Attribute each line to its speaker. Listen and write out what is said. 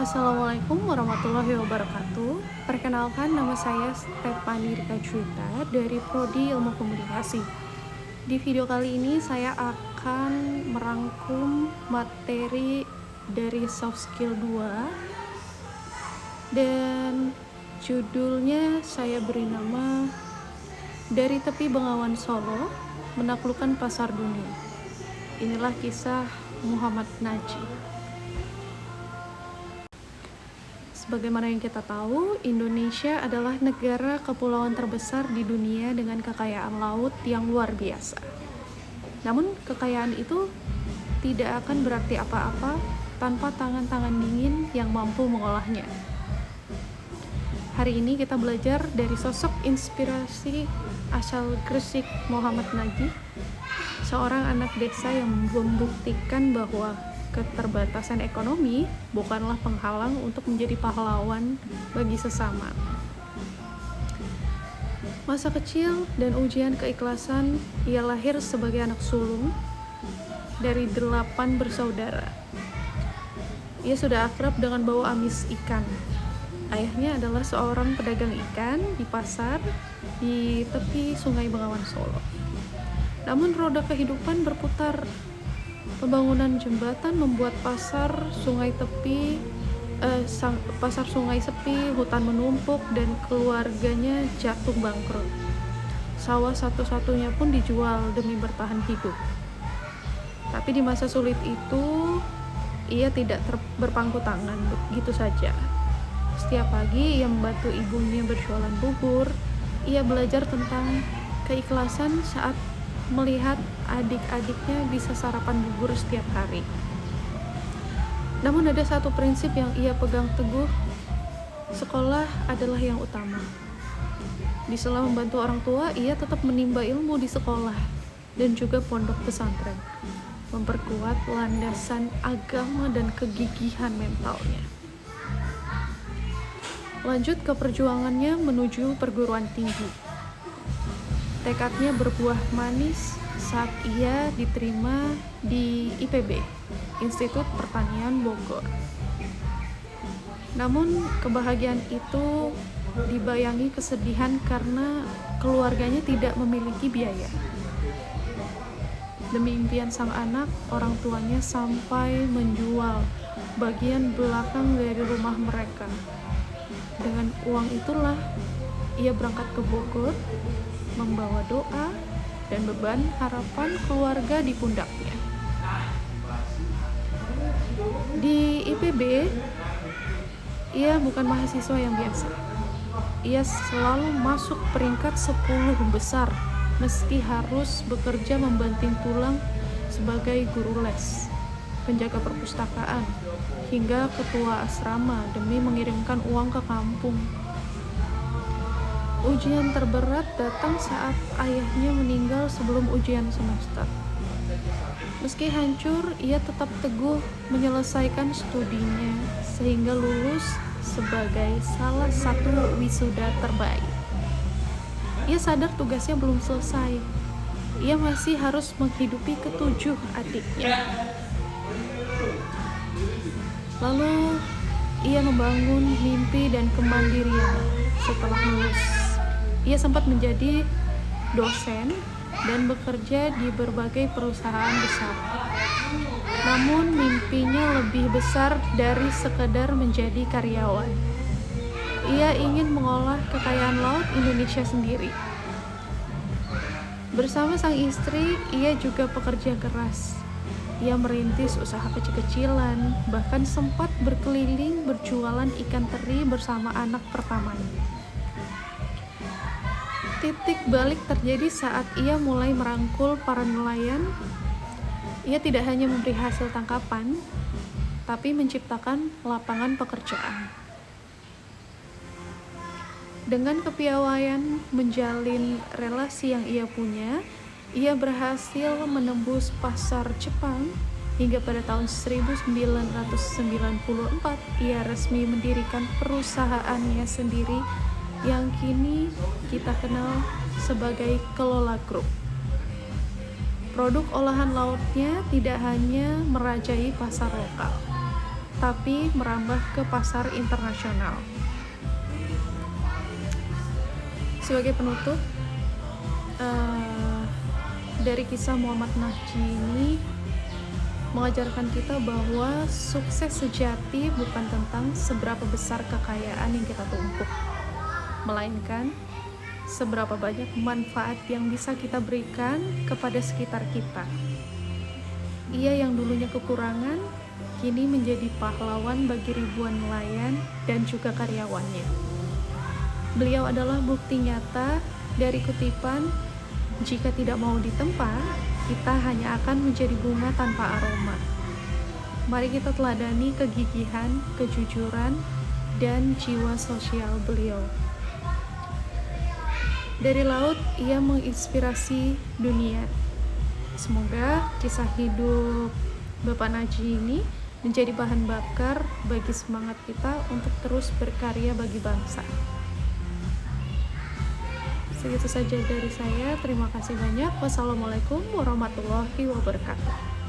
Speaker 1: Assalamualaikum warahmatullahi wabarakatuh. Perkenalkan, nama saya Stefani Rika Juwita dari Prodi Ilmu Komunikasi. Di video kali ini saya akan merangkum materi dari Soft Skill 2 dan judulnya saya beri nama Dari Tepi Bengawan Solo Menaklukkan Pasar Dunia. Inilah kisah Muhammad Najih. Sebagaimana yang kita tahu, Indonesia adalah negara kepulauan terbesar di dunia dengan kekayaan laut yang luar biasa. Namun, kekayaan itu tidak akan berarti apa-apa tanpa tangan-tangan dingin yang mampu mengolahnya. Hari ini kita belajar dari sosok inspirasi asal Gresik Muhammad Najih, seorang anak desa yang membuktikan bahwa keterbatasan ekonomi bukanlah penghalang untuk menjadi pahlawan bagi sesama. Masa kecil dan ujian keikhlasan, ia lahir sebagai anak sulung dari 8 bersaudara. Ia sudah akrab dengan bau amis ikan. Ayahnya adalah seorang pedagang ikan di pasar di tepi Sungai Bengawan Solo. Namun roda kehidupan berputar. Pembangunan jembatan membuat pasar sungai sepi, hutan menumpuk, dan keluarganya jatuh bangkrut. Sawah satu-satunya pun dijual demi bertahan hidup. Tapi di masa sulit itu, ia tidak berpangku tangan begitu saja. Setiap pagi ia membantu ibunya berjualan bubur. Ia belajar tentang keikhlasan saat melihat adik-adiknya bisa sarapan bubur setiap hari. Namun ada satu prinsip yang ia pegang teguh, sekolah adalah yang utama. Di sela membantu orang tua, ia tetap menimba ilmu di sekolah dan juga pondok pesantren, memperkuat landasan agama dan kegigihan mentalnya. Lanjut ke perjuangannya menuju perguruan tinggi. Tekadnya berbuah manis saat ia diterima di IPB, Institut Pertanian Bogor. Namun kebahagiaan itu dibayangi kesedihan karena keluarganya tidak memiliki biaya. Demi impian sang anak, orang tuanya sampai menjual bagian belakang dari rumah mereka. Dengan uang itulah ia berangkat ke Bogor, membawa doa dan beban harapan keluarga di pundaknya. Di IPB, ia bukan mahasiswa yang biasa. Ia selalu masuk peringkat 10 besar, meski harus bekerja membanting tulang sebagai guru les, penjaga perpustakaan, hingga ketua asrama demi mengirimkan uang ke kampung. Ujian terberat datang saat ayahnya meninggal sebelum ujian semester. Meski hancur, ia tetap teguh menyelesaikan studinya sehingga lulus sebagai salah satu wisuda terbaik. Ia sadar tugasnya belum selesai. Ia masih harus menghidupi ke-7 adiknya. Lalu, ia membangun mimpi dan kemandirian setelah lulus. Ia sempat menjadi dosen dan bekerja di berbagai perusahaan besar. Namun mimpinya lebih besar dari sekedar menjadi karyawan. Ia ingin mengolah kekayaan laut Indonesia sendiri. Bersama sang istri, ia juga pekerja keras. Ia merintis usaha kecil-kecilan, bahkan sempat berkeliling berjualan ikan teri bersama anak pertamanya. Titik balik terjadi saat ia mulai merangkul para nelayan. Ia tidak hanya memberi hasil tangkapan, tapi menciptakan lapangan pekerjaan. Dengan kepiawaian menjalin relasi yang ia punya, ia berhasil menembus pasar Jepang hingga pada tahun 1994 ia resmi mendirikan perusahaannya sendiri yang kini kita kenal sebagai Kelola Group. Produk olahan lautnya tidak hanya merajai pasar lokal, tapi merambah ke pasar internasional. Sebagai penutup, dari kisah Muhammad Nahji ini mengajarkan kita bahwa sukses sejati bukan tentang seberapa besar kekayaan yang kita tumpuk, melainkan seberapa banyak manfaat yang bisa kita berikan kepada sekitar kita. Ia yang dulunya kekurangan, kini menjadi pahlawan bagi ribuan nelayan dan juga karyawannya. Beliau adalah bukti nyata dari kutipan, "Jika tidak mau ditempa, kita hanya akan menjadi bunga tanpa aroma." Mari kita teladani kegigihan, kejujuran, dan jiwa sosial beliau. Dari laut, ia menginspirasi dunia. Semoga kisah hidup Bapak Nahji ini menjadi bahan bakar bagi semangat kita untuk terus berkarya bagi bangsa. Segitu saja dari saya. Terima kasih banyak. Wassalamualaikum warahmatullahi wabarakatuh.